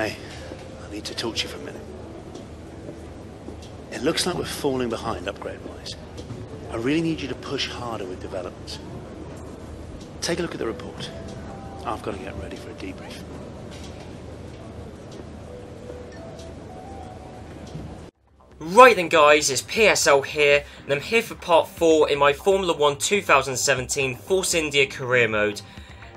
Hey, I need to talk to you for a minute. It looks like we're falling behind upgrade-wise. I really need you to push harder with developments. Take a look at the report. I've got to get ready for a debrief. Right then guys, it's PSL here, and I'm here for part 4 in my Formula 1 2017 Force India career mode.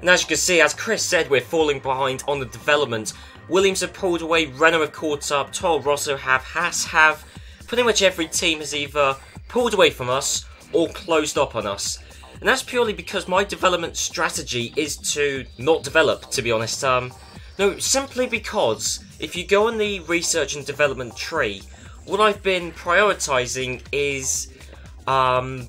And as you can see, as Chris said, we're falling behind on the development. Williams have pulled away, Renault have caught up, Toro Rosso have, Haas have. Pretty much every team has either pulled away from us or closed up on us. And that's purely because my development strategy is to not develop, to be honest. No, simply because if you go on the research and development tree, what I've been prioritising is buying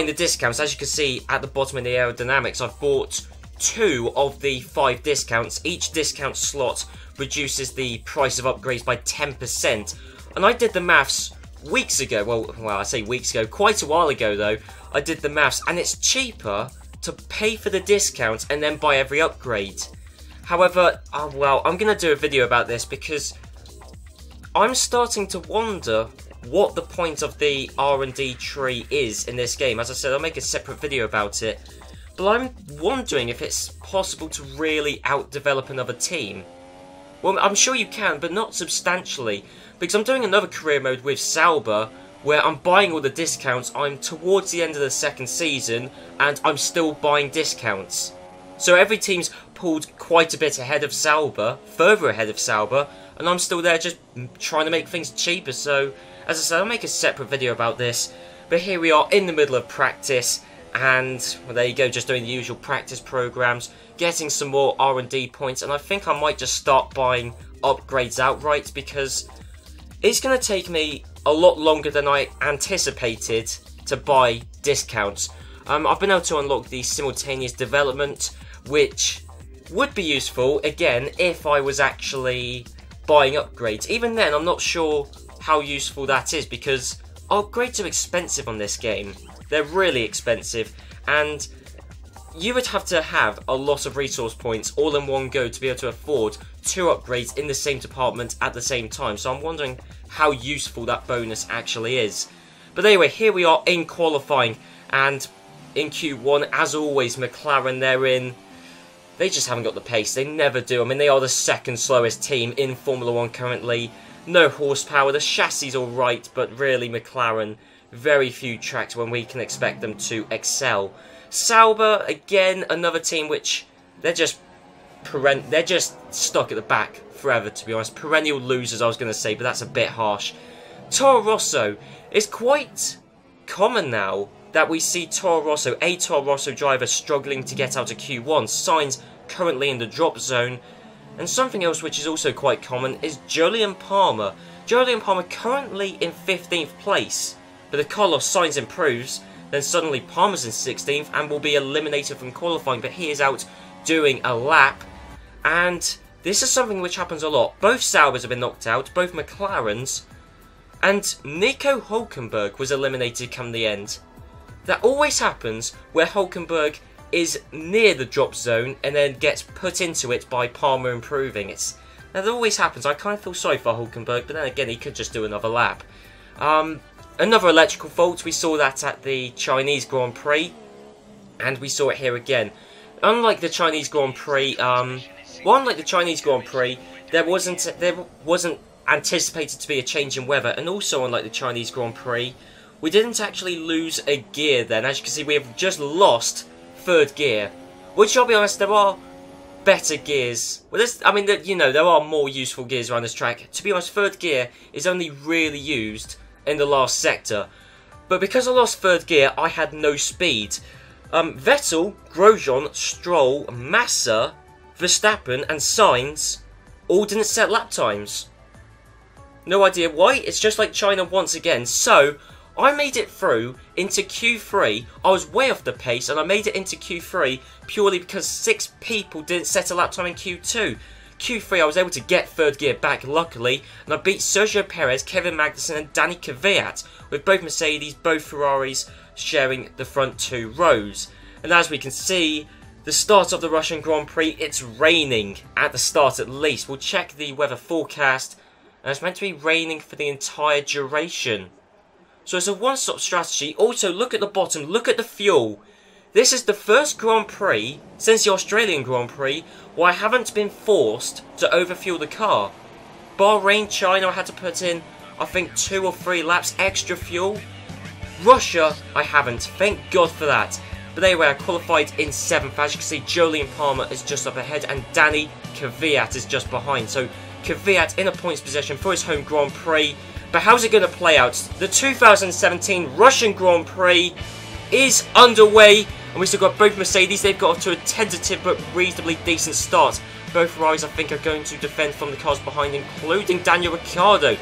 the discounts. As you can see at the bottom of the aerodynamics, I've bought 2 of the 5 discounts. Each discount slot reduces the price of upgrades by 10%. And I did the maths weeks ago. Well, I say weeks ago, quite a while ago though. I did the maths, and it's cheaper to pay for the discount and then buy every upgrade. However, I'm going to do a video about this because I'm starting to wonder what the point of the R&D tree is in this game. As I said, I'll make a separate video about it. But I'm wondering if it's possible to really out-develop another team. Well, I'm sure you can, but not substantially. Because I'm doing another career mode with Sauber, where I'm buying all the discounts. I'm towards the end of the second season, and I'm still buying discounts. So every team's pulled quite a bit ahead of Sauber, further ahead of Sauber, and I'm still there just trying to make things cheaper. So, as I said, I'll make a separate video about this. But here we are in the middle of practice, and well, there you go, just doing the usual practice programs, getting some more R&D points, and I think I might just start buying upgrades outright because it's going to take me a lot longer than I anticipated to buy discounts. I've been able to unlock the simultaneous development, which would be useful, again, if I was actually buying upgrades. Even then, I'm not sure how useful that is, because upgrades are expensive on this game. They're really expensive, and you would have to have a lot of resource points all in one go to be able to afford 2 upgrades in the same department at the same time. So I'm wondering how useful that bonus actually is. But anyway, here we are in qualifying, and in Q1, as always, McLaren, they just haven't got the pace. They never do. I mean, they are the second slowest team in Formula 1 currently. No horsepower. The chassis all right, but really McLaren, very few tracks when we can expect them to excel. Sauber, again, another team which they're just stuck at the back forever, to be honest. Perennial losers, I was going to say, but that's a bit harsh. Toro Rosso, it's quite common now that we see a Toro Rosso driver struggling to get out of Q1. Sainz currently in the drop zone. And something else which is also quite common is Jolyon Palmer. Jolyon Palmer currently in 15th place. But if Carlos Sainz improves, then suddenly Palmer's in 16th and will be eliminated from qualifying. But he is out doing a lap. And this is something which happens a lot. Both Saubers have been knocked out, both McLarens. And Nico Hülkenberg was eliminated come the end. That always happens where Hülkenberg is near the drop zone and then gets put into it by Palmer improving. Now that always happens. I kind of feel sorry for Hülkenberg, but then again he could just do another lap. Another electrical fault, we saw that at the Chinese Grand Prix, and we saw it here again. Unlike the Chinese Grand Prix, there wasn't anticipated to be a change in weather, and also unlike the Chinese Grand Prix, we didn't actually lose a gear then. As you can see, we have just lost 3rd gear, which I'll be honest, there are better gears. Well, there are more useful gears around this track. To be honest, 3rd gear is only really used in the last sector. But because I lost 3rd gear, I had no speed. Vettel, Grosjean, Stroll, Massa, Verstappen and Sainz all didn't set lap times. No idea why, it's just like China once again. So, I made it through into Q3, I was way off the pace, and I made it into Q3 purely because 6 people didn't set a lap time in Q2. Q3 I was able to get 3rd gear back luckily, and I beat Sergio Perez, Kevin Magnussen and Danny Kvyat, with both Mercedes, both Ferraris sharing the front 2 rows. And as we can see, the start of the Russian Grand Prix. It's raining at the start at least. We'll check the weather forecast, and it's meant to be raining for the entire duration. So it's a one-stop strategy. Also, look at the bottom, look at the fuel. This is the first Grand Prix since the Australian Grand Prix where I haven't been forced to overfuel the car. Bahrain, China, I had to put in, I think, 2 or 3 laps extra fuel. Russia, I haven't. Thank God for that. But anyway, I qualified in 7th. As you can see, Jolyon Palmer is just up ahead and Danny Kvyat is just behind. So Kvyat in a points position for his home Grand Prix. But how's it going to play out? The 2017 Russian Grand Prix is underway. And we've still got both Mercedes. They've got off to a tentative but reasonably decent start. Both Ferraris, I think, are going to defend from the cars behind, including Daniel Ricciardo.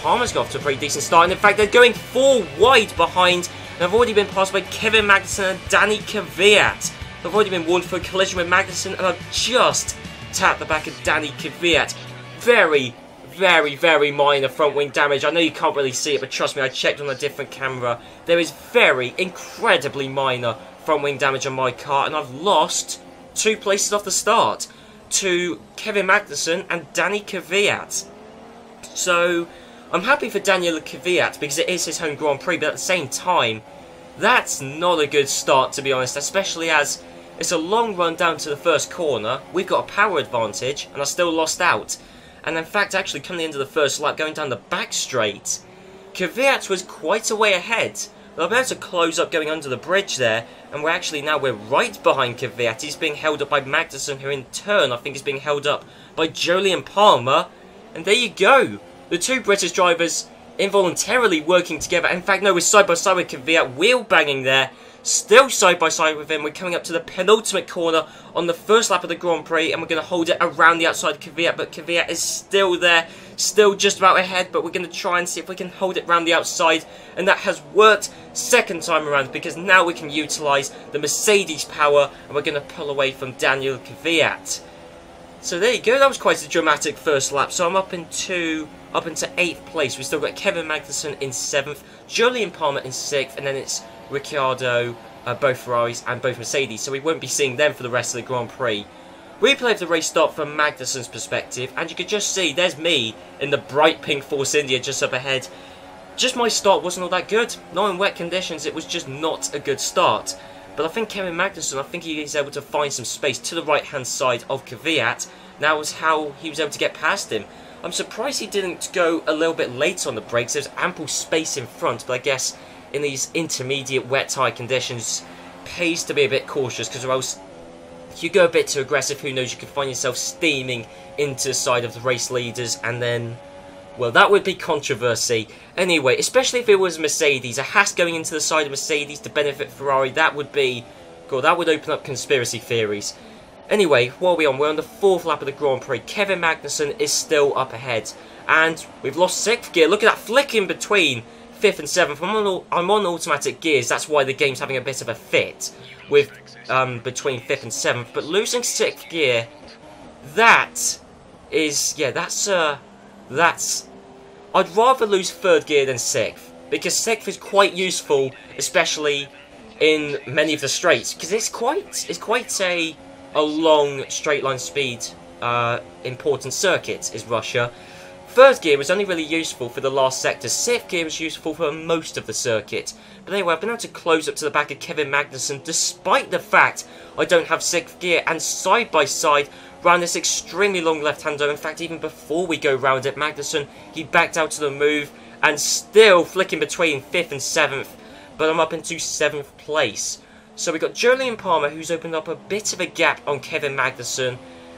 Palmer's got off to a pretty decent start. And in fact, they're going 4 wide behind. And I've already been passed by Kevin Magnussen and Danny Kvyat. I've already been warned for a collision with Magnussen, and I've just tapped the back of Danny Kvyat. Very, very, very minor front wing damage. I know you can't really see it, but trust me, I checked on a different camera. There is very, incredibly minor front wing damage on my car, and I've lost 2 places off the start to Kevin Magnussen and Danny Kvyat. So I'm happy for Daniel Kvyat because it is his home Grand Prix, but at the same time, that's not a good start, to be honest, especially as it's a long run down to the first corner. We've got a power advantage, and I still lost out. And in fact, actually, coming into the first lap, going down the back straight, Kvyat was quite a way ahead. But I'm able to close up going under the bridge there, and we're right behind Kvyat. He's being held up by Magnussen, who in turn, I think, is being held up by Jolyon Palmer. And there you go. The 2 British drivers involuntarily working together. In fact, no, we're side by side with Kvyat, wheel banging there. Still side by side with him. We're coming up to the penultimate corner on the first lap of the Grand Prix, and we're going to hold it around the outside of Kvyat, but Kvyat is still there, still just about ahead, but we're going to try and see if we can hold it around the outside, and that has worked second time around, because now we can utilise the Mercedes power, and we're going to pull away from Daniel Kvyat. So there you go, that was quite a dramatic first lap. So I'm up into 8th place. We've still got Kevin Magnussen in 7th, Jolyon Palmer in 6th, and then it's Ricciardo, both Ferraris and both Mercedes, so we won't be seeing them for the rest of the Grand Prix. Replay of the race start from Magnussen's perspective, and you can just see there's me in the bright pink Force India just up ahead. Just my start wasn't all that good. Not in wet conditions, it was just not a good start. But I think Kevin Magnussen, I think he is able to find some space to the right hand side of Kvyat. That was how he was able to get past him. I'm surprised he didn't go a little bit late on the brakes. There's ample space in front, but I guess in these intermediate wet tyre conditions, pays to be a bit cautious, because or else if you go a bit too aggressive, who knows, you could find yourself steaming into the side of the race leaders, and then, well, that would be controversy. Anyway, especially if it was Mercedes, a Haas going into the side of Mercedes to benefit Ferrari, that would be, God, that would open up conspiracy theories. Anyway, what are we on? We're on the 4th lap of the Grand Prix. Kevin Magnussen is still up ahead, and we've lost 6th gear. Look at that flick in between 5th and 7th. I'm on automatic gears. That's why the game's having a bit of a fit with between 5th and 7th. But losing 6th gear, that is, yeah, that's I'd rather lose 3rd gear than 6th, because 6th is quite useful, especially in many of the straights, because it's quite a long straight line speed important circuit is Russia. 3rd gear was only really useful for the last sector. 6th gear was useful for most of the circuit. But anyway, I've been able to close up to the back of Kevin Magnussen despite the fact I don't have 6th gear, and side by side round this extremely long left-hander. In fact, even before we go round it, Magnussen, he backed out to the move and still flicking between 5th and 7th, but I'm up into 7th place. So we've got Jolyon Palmer, who's opened up a bit of a gap on Kevin Magnussen,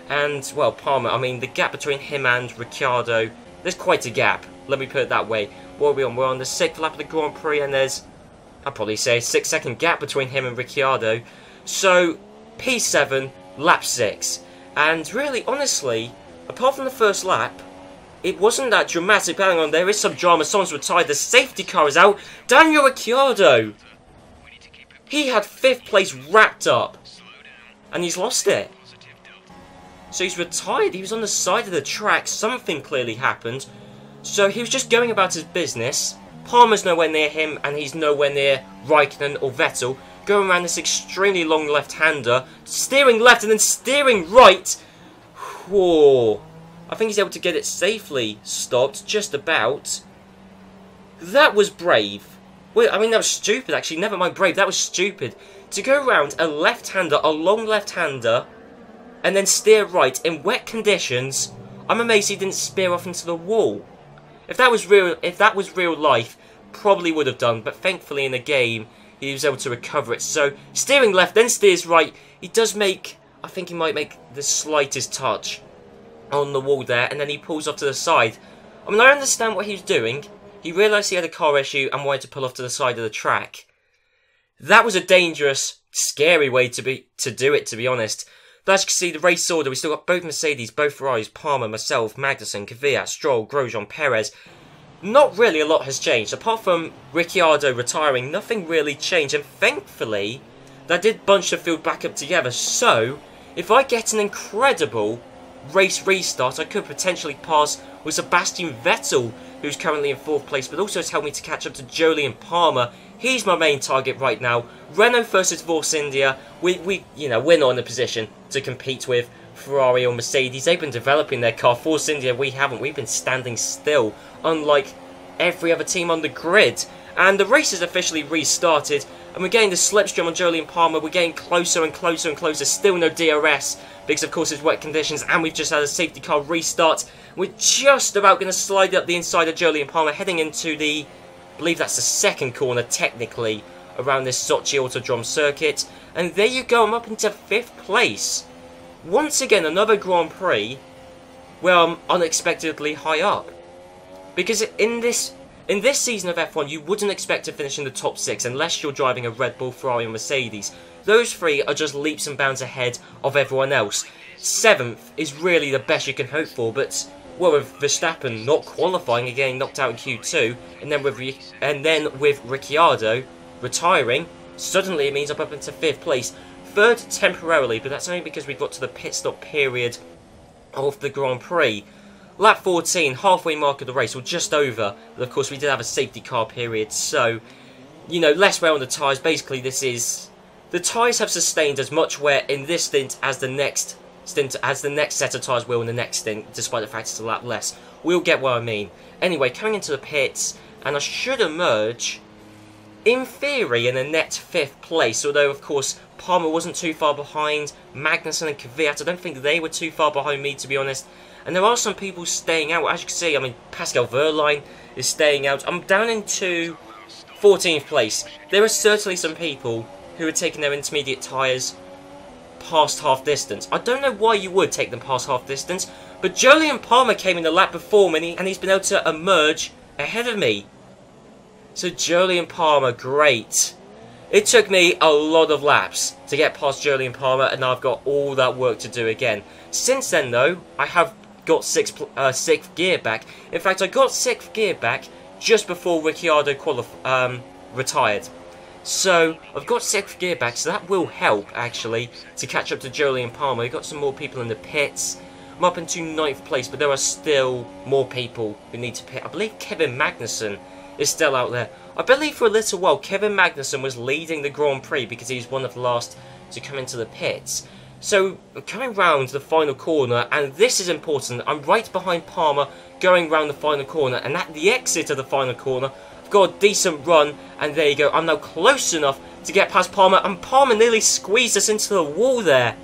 and, well, Palmer, I mean, the gap between him and Ricciardo, there's quite a gap, let me put it that way. What are we on? We're on the 6th lap of the Grand Prix, and there's, I'd probably say, a 6-second gap between him and Ricciardo. So, P7, lap 6. And really, honestly, apart from the first lap, it wasn't that dramatic. Hang on, there is some drama. Someone's retired. The safety car is out. Daniel Ricciardo! He had 5th place wrapped up, and he's lost it. So he's retired. He was on the side of the track. Something clearly happened. So he was just going about his business. Palmer's nowhere near him, and he's nowhere near Raikkonen or Vettel. going around this extremely long left-hander, steering left and then steering right. Whoa. I think he's able to get it safely stopped, just about. That was brave. Well, I mean, that was stupid, actually. Never mind brave, that was stupid. To go around a left-hander, a long left-hander, and then steer right in wet conditions, I'm amazed he didn't spear off into the wall. If that was real life, probably would have done, but thankfully in the game, he was able to recover it. So, steering left, then steers right. He does make, I think he might make the slightest touch on the wall there, and then he pulls off to the side. I mean, I understand what he was doing. He realised he had a car issue and wanted to pull off to the side of the track. That was a dangerous, scary way to do it, to be honest. But as you can see, the race order, we still got both Mercedes, both Ferraris, Palmer, myself, Magnussen, Kvyat, Stroll, Grosjean, Perez. Not really a lot has changed. Apart from Ricciardo retiring, nothing really changed. And thankfully, that did bunch the field back up together. So, if I get an incredible race restart, I could potentially pass with Sebastian Vettel, who's currently in 4th place, but also has helped me to catch up to Jolyon Palmer. He's my main target right now. Renault versus Force India. We're not in a position to compete with Ferrari or Mercedes. They've been developing their car. Force India, we haven't. We've been standing still, unlike every other team on the grid. And the race has officially restarted, and we're getting the slipstream on Jolyon Palmer. We're getting closer and closer and closer. Still no DRS, because of course it's wet conditions, and we've just had a safety car restart. We're just about going to slide up the inside of Jolyon Palmer, heading into the, I believe that's the 2nd corner technically, around this Sochi Autodrome circuit. And there you go, I'm up into 5th place. Once again, another Grand Prix where I'm unexpectedly high up. Because in this season of F1, you wouldn't expect to finish in the top 6 unless you're driving a Red Bull, Ferrari or Mercedes. Those 3 are just leaps and bounds ahead of everyone else. 7th is really the best you can hope for, but well, with Verstappen not qualifying and getting knocked out in Q2, and then with Ricciardo retiring, suddenly it means I'm up into 5th place. 3rd temporarily, but that's only because we got to the pit stop period of the Grand Prix. Lap 14, halfway mark of the race, or just over, but of course we did have a safety car period, so, less wear on the tyres. Basically, the tyres have sustained as much wear in this stint as the next set of tyres will in the next stint, despite the fact it's a lap less. We'll get what I mean. Anyway, coming into the pits, and I should emerge, in theory, in a net 5th place, although, of course, Palmer wasn't too far behind, Magnussen and Kvyat, I don't think they were too far behind me, to be honest. And there are some people staying out, as you can see. I mean, Pascal Wehrlein is staying out. I'm down into 14th place. There are certainly some people who are taking their intermediate tyres past half distance. I don't know why you would take them past half distance, but Jolyon Palmer came in the lap before me, and he's been able to emerge ahead of me. So Jolyon Palmer, great. It took me a lot of laps to get past Jolyon Palmer, and now I've got all that work to do again. Since then, though, I have got 6th gear back. In fact, I got 6th gear back just before Ricciardo retired. So, I've got 6th gear back, so that will help, actually, to catch up to Jolyon Palmer. We've got some more people in the pits. I'm up into 9th place, but there are still more people who need to pit. I believe Kevin Magnussen is still out there. I believe for a little while, Kevin Magnussen was leading the Grand Prix because he was one of the last to come into the pits. So, coming round the final corner, and this is important, I'm right behind Palmer going round the final corner, and at the exit of the final corner, I've got a decent run, and there you go, I'm now close enough to get past Palmer, and Palmer nearly squeezed us into the wall there.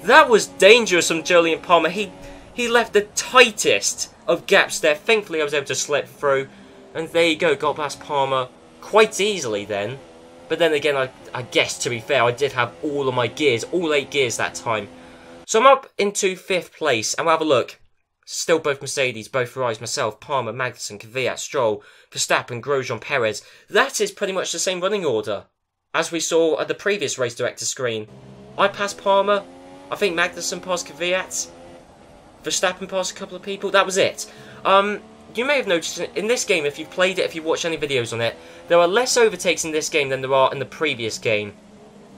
That was dangerous from Jolyon Palmer. He left the tightest of gaps there. Thankfully, I was able to slip through, and there you go, got past Palmer quite easily then. But then again, I guess, to be fair, I did have all of my gears, all 8 gears that time. So I'm up into 5th place, and we'll have a look. Still both Mercedes, both Ferraris, myself, Palmer, Magnussen, Kvyat, Stroll, Verstappen, Grosjean, Perez. That is pretty much the same running order as we saw at the previous race director screen. I passed Palmer, I think Magnussen passed Kvyat, Verstappen passed a couple of people, that was it. You may have noticed in this game, if you've played it, if you've watched any videos on it, there are less overtakes in this game than there are in the previous game.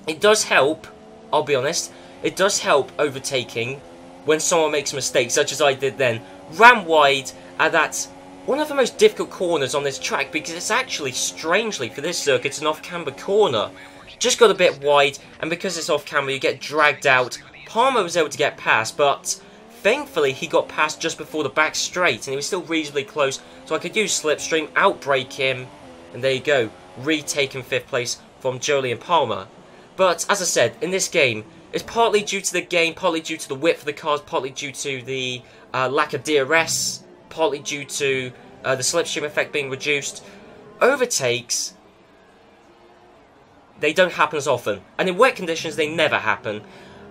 It does help, I'll be honest, it does help overtaking when someone makes a mistake, such as I did then. Ran wide at that, one of the most difficult corners on this track, because it's actually, strangely for this circuit, an off-camber corner. just got a bit wide, and because it's off camera, you get dragged out. Palmer was able to get past, but thankfully he got past just before the back straight, and he was still reasonably close, so I could use slipstream, outbrake him, and there you go, retaking 5th place from Jolyon Palmer. But as I said, in this game, it's partly due to the game, partly due to the width of the cars, partly due to the lack of DRS, partly due to the slipstream effect being reduced. Overtakes, they don't happen as often, and in wet conditions they never happen.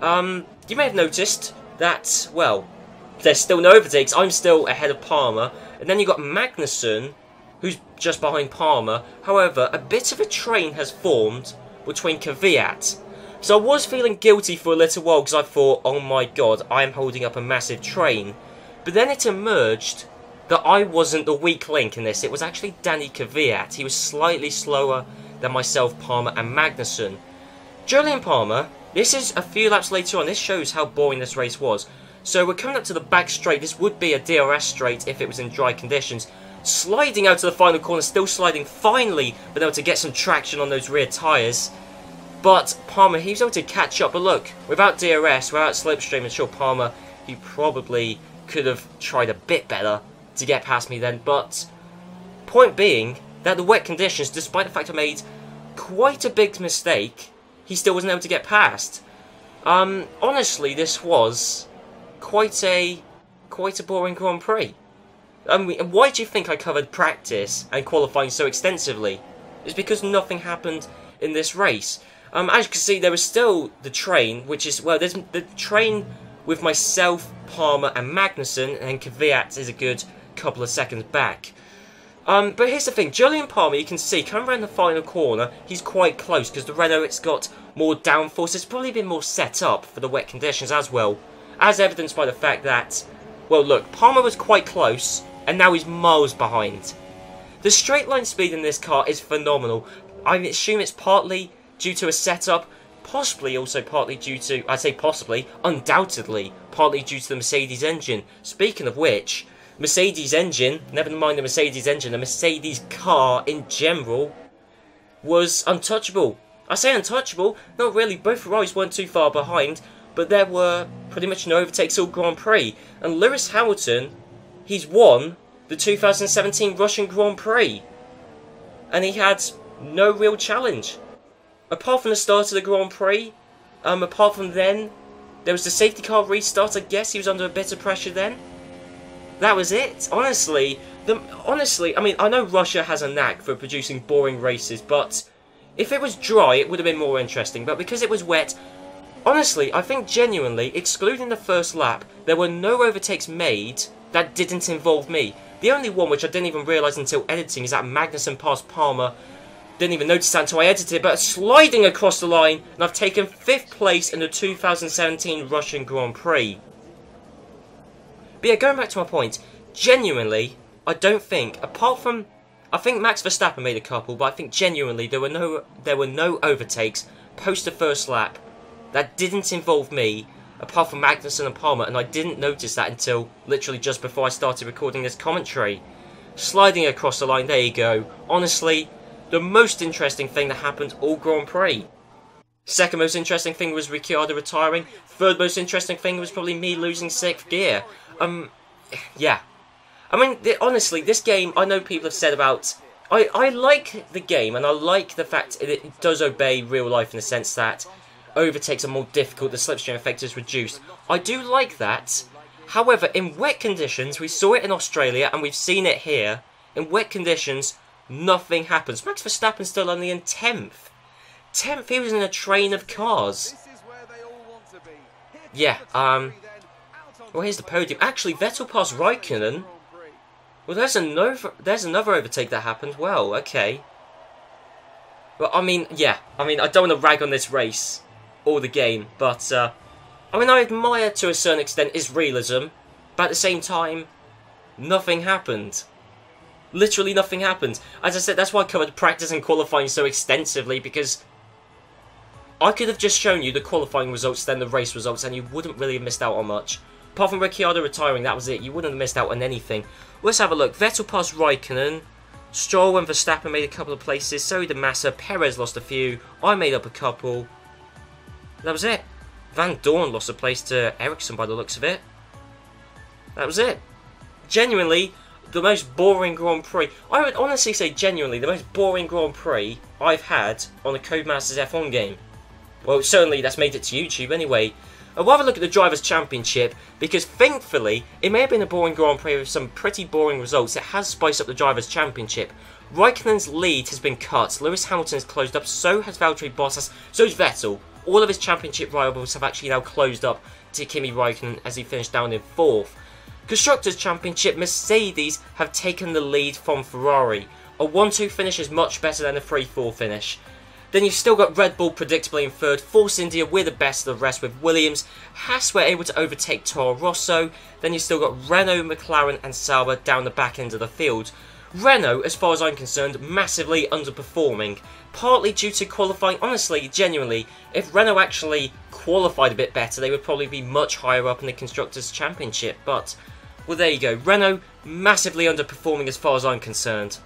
You may have noticed that, well, there's still no overtakes. I'm still ahead of Palmer, and then you've got Magnussen, who's just behind Palmer. However, a bit of a train has formed between Kvyat. So I was feeling guilty for a little while because I thought, oh my god, I am holding up a massive train. But then it emerged that I wasn't the weak link in this. It was actually Danny Kvyat. He was slightly slower than myself, Palmer, and Magnussen. Jolyon Palmer, this is a few laps later on. This shows how boring this race was. So we're coming up to the back straight. This would be a DRS straight if it was in dry conditions. Sliding out to the final corner, still sliding, finally been able to get some traction on those rear tyres. But Palmer, he was able to catch up. But look, without DRS, without slipstream, I'm sure Palmer, he probably could have tried a bit better to get past me then. But point being that the wet conditions, despite the fact I made quite a big mistake, he still wasn't able to get past. Honestly, this was quite a boring Grand Prix. Why do you think I covered practice and qualifying so extensively? It's because nothing happened in this race. As you can see, there was still the train, which is, well, there's the train with myself, Palmer, and Magnussen, and Kvyat is a good couple of seconds back. But here's the thing, Jolyon Palmer, you can see, coming around the final corner, he's quite close, because the Renault, it's got more downforce. It's probably been more set up for the wet conditions as well, as evidenced by the fact that, well, look, Palmer was quite close, and now he's miles behind. The straight line speed in this car is phenomenal. I assume it's partly due to a setup, possibly also partly due to, I say possibly, undoubtedly, partly due to the Mercedes engine. Speaking of which, Mercedes engine, never mind the Mercedes engine, the Mercedes car in general was untouchable. I say untouchable, not really, both Ferraris weren't too far behind, but there were pretty much no overtakes all Grand Prix. And Lewis Hamilton, he's won the 2017 Russian Grand Prix, and he had no real challenge. Apart from the start of the Grand Prix, apart from then, there was the safety car restart. I guess he was under a bit of pressure then. That was it. Honestly, I mean, I know Russia has a knack for producing boring races, but if it was dry, it would have been more interesting. But because it was wet, honestly, I think genuinely, excluding the first lap, there were no overtakes made that didn't involve me. The only one which I didn't even realise until editing is that Magnussen passed Palmer. Didn't even notice that until I edited, but sliding across the line, and I've taken 5th place in the 2017 Russian Grand Prix. But yeah, going back to my point, genuinely, I don't think, apart from, I think Max Verstappen made a couple, but I think genuinely there were no overtakes post the first lap that didn't involve me, apart from Magnussen and Palmer, and I didn't notice that until literally just before I started recording this commentary. Sliding across the line, there you go. Honestly, the most interesting thing that happened all Grand Prix. Second most interesting thing was Ricciardo retiring. Third most interesting thing was probably me losing 6th gear. Yeah. I mean, honestly, this game, I know people have said about... I like the game, and I like the fact it does obey real life in the sense that overtakes are more difficult, the slipstream effect is reduced. I do like that. However, in wet conditions, we saw it in Australia, and we've seen it here. In wet conditions, nothing happens. Max Verstappen's still only in 10th. 10th, he was in a train of cars. Yeah, well, here's the podium. Actually, Vettel passed Raikkonen. Well, there's another overtake that happened. Well, okay. Well, I mean, yeah. I mean, I don't want to rag on this race or the game, but, I mean, I admire to a certain extent his realism, but at the same time, nothing happened. Literally nothing happened. As I said, that's why I covered practice and qualifying so extensively, because I could have just shown you the qualifying results, then the race results, and you wouldn't really have missed out on much. Apart from Ricciardo retiring, that was it. You wouldn't have missed out on anything. Let's have a look. Vettel passed Raikkonen. Stroll and Verstappen made a couple of places, so did Massa. Perez lost a few, I made up a couple. That was it. Van Dorn lost a place to Ericsson by the looks of it. That was it. Genuinely, the most boring Grand Prix. I would honestly say genuinely the most boring Grand Prix I've had on a Codemasters F1 game. Well, certainly that's made it to YouTube anyway. I'd rather look at the Drivers' Championship, because thankfully, it may have been a boring Grand Prix with some pretty boring results. It has spiced up the Drivers' Championship. Raikkonen's lead has been cut, Lewis Hamilton's closed up, so has Valtteri Bottas, so has Vettel. All of his championship rivals have actually now closed up to Kimi Raikkonen as he finished down in 4th. Constructors' Championship, Mercedes have taken the lead from Ferrari. A 1-2 finish is much better than a 3-4 finish. Then you've still got Red Bull predictably in 3rd, Force India we're the best of the rest with Williams, Haas were able to overtake Toro Rosso, then you've still got Renault, McLaren and Sauber down the back end of the field. Renault, as far as I'm concerned, massively underperforming, partly due to qualifying. Honestly, genuinely, if Renault actually qualified a bit better, they would probably be much higher up in the Constructors' Championship, but, well there you go, Renault massively underperforming as far as I'm concerned.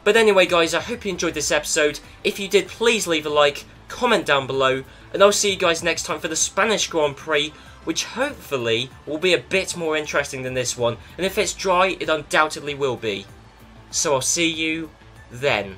But anyway guys, I hope you enjoyed this episode. If you did, please leave a like, comment down below, and I'll see you guys next time for the Spanish Grand Prix, which hopefully will be a bit more interesting than this one, and if it's dry, it undoubtedly will be. So I'll see you then.